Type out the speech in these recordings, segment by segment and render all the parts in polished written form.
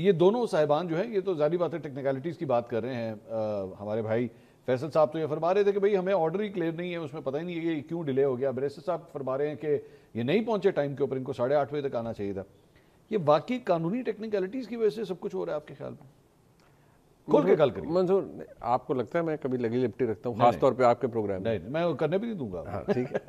ये दोनों साहिबान जो हैं, ये तो जारी बात है टेक्निकलिटीज़ की बात कर रहे हैं। हमारे भाई फैसल साहब तो ये फरमा रहे थे कि भाई हमें ऑर्डर ही क्लियर नहीं है, उसमें पता ही नहीं है कि क्यों डिले हो गया। बैरिस्टर साहब फरमा रहे हैं कि ये नहीं पहुंचे टाइम के ऊपर, इनको 8:30 बजे तक आना चाहिए था। ये बाकी कानूनी टेक्निकलिटीज़ की वजह से सब कुछ हो रहा है आपके ख्याल में? खोल के गल करिए। मंजूर, आपको लगता है मैं कभी लगी लिपटी रखता हूँ, खासतौर पे आपके प्रोग्राम में? नहीं, मैं करने भी नहीं दूंगा। हाँ ठीक है,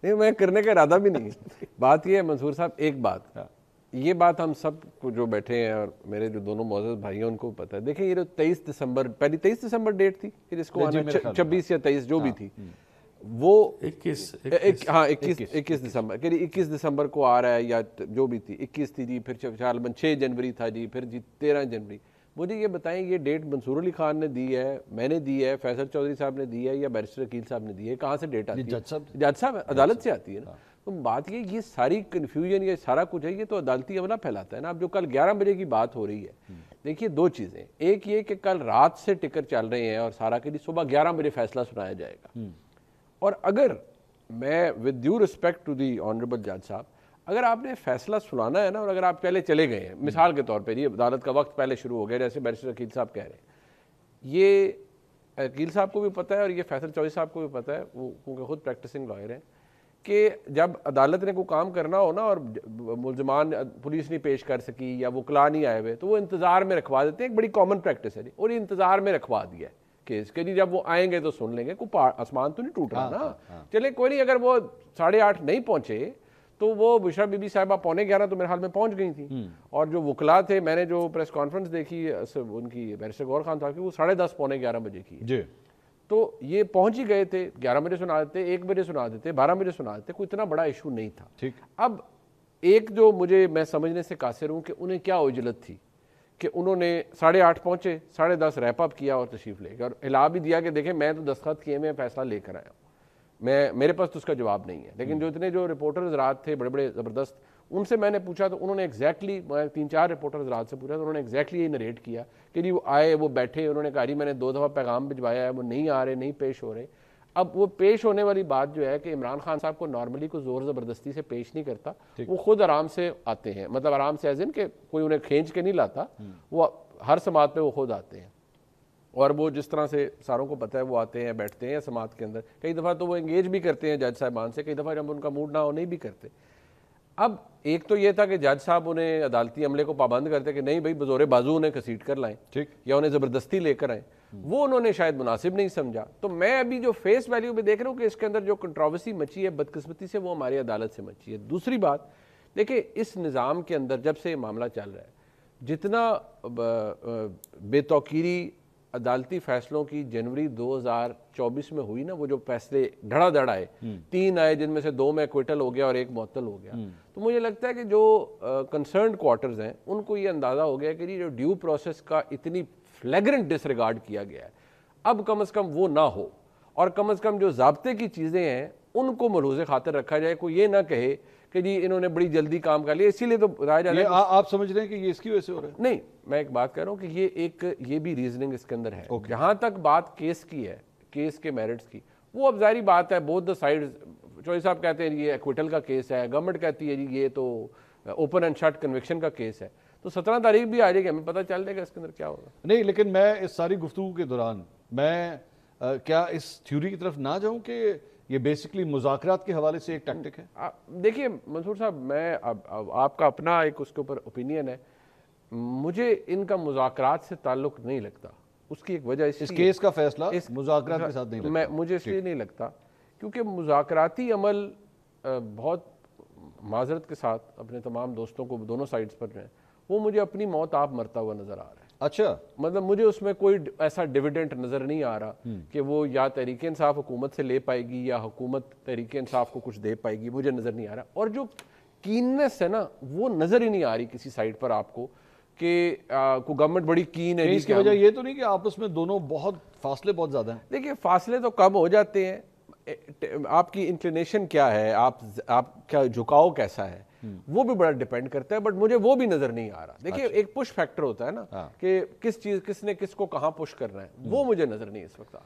नहीं मैं करने का इरादा भी नहीं है। बात ये है मंसूर साहब, एक बात, ये बात हम सब जो बैठे हैं और मेरे जो दोनों मौजूद भाई हैं उनको पता है। देखिए ये जो 23 दिसंबर, पहली 23 दिसंबर डेट थी कि जिसको आना 26 या 23 जो भी थी, वो 21 दिसंबर, 21 दिसंबर को आ रहा है या जो भी थी, 21 थी जी, फिर 6 जनवरी था जी, फिर जी 13 जनवरी। मुझे ये बताएं, ये डेट मंसूर अली खान ने दी है, मैंने दी है, फैसल चौधरी साहब ने दी है या बैरिस्टर अकील साहब ने दी है? कहाँ से डेट आती है? जज साहब अदालत से आती है ना। तो बात ये सारी कन्फ्यूजन, ये सारा कुछ है, ये तो अदालती अमला फैलाता है ना। अब जो कल 11 बजे की बात हो रही है, देखिए दो चीज़ें, एक ये कि कल रात से टिकट चल रहे हैं और सारा के लिए सुबह 11 बजे फैसला सुनाया जाएगा। और अगर मैं with due respect to the honourable जज साहब, अगर आपने फैसला सुनाना है ना, और अगर आप पहले चले गए हैं, मिसाल के तौर पे ये अदालत का वक्त पहले शुरू हो गया, जैसे बैरिस्टर अकील साहब कह रहे हैं, ये अकील साहब को भी पता है और ये फैसल चौधरी साहब को भी पता है, वो क्योंकि खुद प्रैक्टिसिंग लॉयर हैं, कि जब अदालत ने कोई काम करना हो ना और मुलजमान पुलिस नहीं पेश कर सकी या वकला नहीं आए हुए, तो वो इंतज़ार में रखवा देते हैं। एक बड़ी कॉमन प्रैक्टिस है जी, और ये इंतज़ार में रखवा दिया है केस के जी, जब वो आएंगे तो सुन लेंगे, कोई आसमान तो नहीं टूट रहा ना। चले कोई नहीं, अगर वो 8:30 नहीं पहुंचे तो वो बुशरा बीबी साहिबा 11:15 तो मेरे हाल में पहुंच गई थी। और जो वकला थे, मैंने जो प्रेस कॉन्फ्रेंस देखी उनकी, बैरिस्टर गौर खान साहब की, वो 10:30 पौने 11 बजे की जी। तो ये पहुंच ही गए थे, 11 बजे सुना देते, 1 बजे सुना देते, 12 बजे सुना देते, कोई इतना बड़ा इशू नहीं था। ठीक। अब एक जो मैं समझने से कासिर हूं कि उन्हें क्या उजलत थी कि उन्होंने 8:30 पहुंचे, 10:30 रैप अप किया और तशरीफ ले गए और हिला भी दिया कि देखें मैं तो दस्तखत किए, मैं फैसला लेकर आया हूँ, मेरे पास तो उसका जवाब नहीं है। लेकिन जो इतने जो रिपोर्टर्स रात थे बड़े बड़े ज़बरदस्त, उनसे मैंने पूछा तो उन्होंने एग्जैक्टली, 3-4 रिपोर्टर्स रात से पूछा तो उन्होंने एग्जैक्टली ये नरेट किया कि जी वो आए, वो बैठे, उन्होंने कहा जी मैंने 2 दफ़ा पैगाम भिजवाया है, वो नहीं आ रहे, नहीं पेश हो रहे। अब वो पेश होने वाली बात जो है कि इमरान खान साहब को नॉर्मली कोई ज़ोर ज़बरदस्ती से पेश नहीं करता, वो खुद आराम से आते हैं, मतलब आराम से एज इन के कोई उन्हें खींच के नहीं लाता, वो हर समात पे वो खुद आते हैं। और वो जिस तरह से सारों को पता है वो आते हैं, बैठते हैं समात के अंदर, कई दफ़ा तो वो एंगेज भी करते हैं जज साहबान से, कई दफ़ा जब उनका मूड ना हो नहीं भी करते। अब एक तो ये था कि जज साहब उन्हें अदालती अमले को पाबंद करते कि नहीं भाई बजोरे बाजू उन्हें घसीट कर लाएं, ठीक, या उन्हें ज़बरदस्ती लेकर आएँ, वो उन्होंने शायद मुनासिब नहीं समझा। तो मैं अभी जो फेस वैल्यू में देख रहा हूँ कि इसके अंदर जो कंट्रोवर्सी मची है बदकिस्मती से, वो हमारी अदालत से मची है। दूसरी बात देखिए, इस निज़ाम के अंदर जब से मामला चल रहा है, जितना बेतौकीरी अदालती फैसलों की जनवरी 2024 में हुई ना, वो जो फैसले धड़ाधड़ आए, 3 आए जिनमें से 2 में एक्विटल हो गया और 1 मुअत्तल हो गया, तो मुझे लगता है कि जो कंसर्न्ड क्वार्टर्स हैं उनको ये अंदाज़ा हो गया कि जो ड्यू प्रोसेस का इतनी फ्लैग्रेंट डिसरिगार्ड किया गया है, अब कम से कम वो ना हो, और कम से कम जो ज़ाब्ते की चीज़ें हैं उनको मलूज़े खातिर रखा जाए। कोई ये ना कहे कि जी इन्होंने बड़ी जल्दी काम कर लिया, इसीलिए तो राय जा रहा है। आप समझ रहे हैं कि ये इसकी वजह से हो रहा है? नहीं, मैं एक बात कह रहा हूँ कि ये भी रीजनिंग इसके अंदर है। जहां तक बात केस की है, केस के मेरिट्स की, वो अब जारी बात है, बोथ द साइड्स, चौधरी साहब कहते हैं ये एक्विटल का केस है, गवर्नमेंट कहती है जी ये तो ओपन एंड शट कन्विक्शन का केस है। तो 17 तारीख भी आ जाएगी, हमें पता चल जाएगा इसके अंदर क्या होगा। नहीं, लेकिन मैं इस सारी गुफ्तगू के दौरान मैं क्या इस थ्योरी की तरफ ना जाऊं कि ये बेसिकली मुज़ाकरात के हवाले से एक टैक्टिक है? देखिए मंसूर साहब, मैं आपका अपना एक उसके ऊपर ओपिनियन है, मुझे इनका मुज़ाकरात से ताल्लुक नहीं लगता। उसकी एक वजह इस केस का फैसला मुज़ाकरात के साथ नहीं लगता। मुझे इसलिए नहीं लगता क्योंकि मुज़ाकराती अमल बहुत माजरत के साथ अपने तमाम दोस्तों को दोनों साइड्स पर जो है, वो मुझे अपनी मौत आप मरता हुआ नजर आ रहा है। अच्छा, मतलब मुझे उसमें कोई ऐसा डिविडेंट नजर नहीं आ रहा कि वो या तहरीक इंसाफ हुकूमत से ले पाएगी या हुकूमत तहरीक इंसाफ को कुछ दे पाएगी, मुझे नजर नहीं आ रहा। और जो कीननेस है ना, वो नजर ही नहीं आ रही किसी साइड पर आपको कि को गवर्नमेंट बड़ी कीन है। इसकी वजह ये तो नहीं कि आपस में दोनों फासले बहुत ज्यादा हैं? देखिए फासले तो कम हो जाते हैं, आपकी इंक्लिनेशन क्या है, आपका झुकाव कैसा है, वो भी बड़ा डिपेंड करता है। बट मुझे वो भी नजर नहीं आ रहा। देखिए एक पुश फैक्टर होता है ना कि किसने किसको कहां पुश करना है, वो मुझे नजर नहीं इस वक्त आ रहा।